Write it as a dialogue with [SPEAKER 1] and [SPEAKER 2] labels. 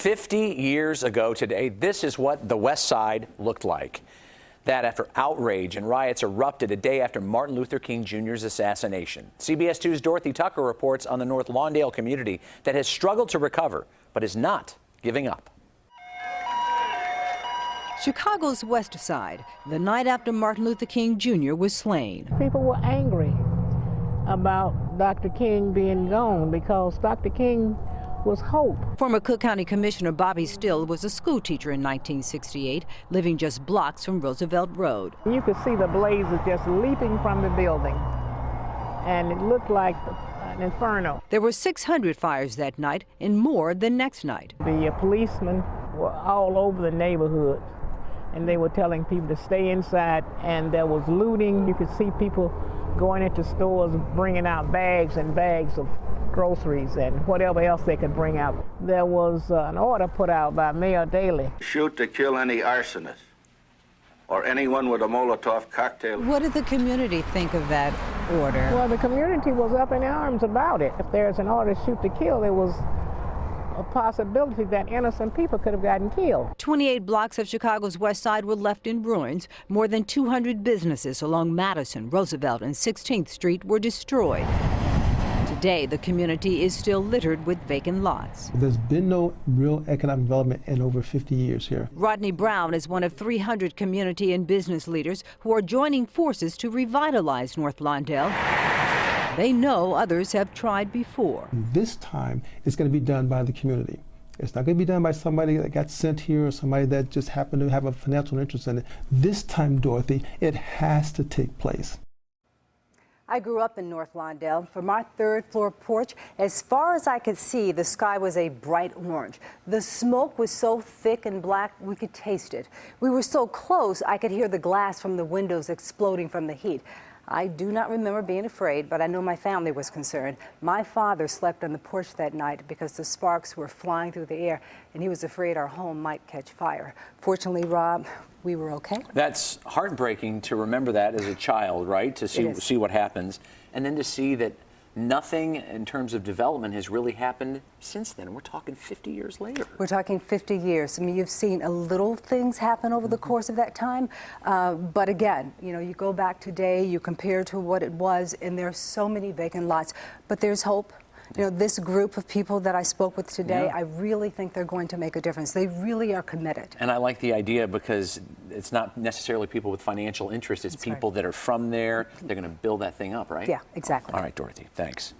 [SPEAKER 1] 50 years ago today, this is what the West Side looked like. That after outrage and riots erupted a day after Martin Luther King Jr.'s assassination. CBS 2's Dorothy Tucker reports on the North Lawndale community that has struggled to recover, but is not giving up.
[SPEAKER 2] Chicago's West Side, the night after Martin Luther King Jr. was slain.
[SPEAKER 3] People were angry about Dr. King being gone because Dr. King was hope.
[SPEAKER 2] Former Cook County Commissioner Bobby Still was a school teacher in 1968, living just blocks from Roosevelt Road.
[SPEAKER 3] You could see the blazes just leaping from the building, and it looked like an inferno.
[SPEAKER 2] There were 600 fires that night and more the next night.
[SPEAKER 3] The policemen were all over the neighborhood, and they were telling people to stay inside, and there was looting. You could see people going into stores, bringing out bags and bags of groceries and whatever else they could bring out. There was an order put out by Mayor Daley.
[SPEAKER 4] Shoot to kill any arsonist or anyone with a Molotov cocktail.
[SPEAKER 2] What did the community think of that order?
[SPEAKER 3] Well, the community was up in arms about it. If there's an order to shoot to kill, there was a possibility that innocent people could have gotten killed.
[SPEAKER 2] 28 blocks of Chicago's West Side were left in ruins. More than 200 businesses along Madison, Roosevelt, and 16th Street were destroyed. Today, the community is still littered with vacant lots.
[SPEAKER 5] There's been no real economic development in over 50 years here.
[SPEAKER 2] Rodney Brown is one of 300 community and business leaders who are joining forces to revitalize North Lawndale. They know others have tried before.
[SPEAKER 5] This time, it's going to be done by the community. It's not going to be done by somebody that got sent here or somebody that just happened to have a financial interest in it. This time, Dorothy, it has to take place.
[SPEAKER 6] I grew up in North Lawndale. From our third-floor porch, as far as I could see, the sky was a bright orange. The smoke was so thick and black, we could taste it. We were so close, I could hear the glass from the windows exploding from the heat. I do not remember being afraid, but I know my family was concerned. My father slept on the porch that night because the sparks were flying through the air, and he was afraid our home might catch fire. Fortunately, Rob, we were okay.
[SPEAKER 1] That's heartbreaking to remember that as a child, right? To see what happens, and then to see that nothing in terms of development has really happened since then. We're talking 50 years later.
[SPEAKER 6] We're talking 50 years. I mean, you've seen a little things happen over the course of that time. But again, you know, you go back today, you compare to what it was, and there's so many vacant lots. But there's hope. You know, this group of people that I spoke with today, I really think they're going to make a difference. They really are committed.
[SPEAKER 1] And I like the idea because it's not necessarily people with financial interest. It's people that are from there. They're going to build that thing up, right?
[SPEAKER 6] Yeah, exactly.
[SPEAKER 1] All right, Dorothy, thanks.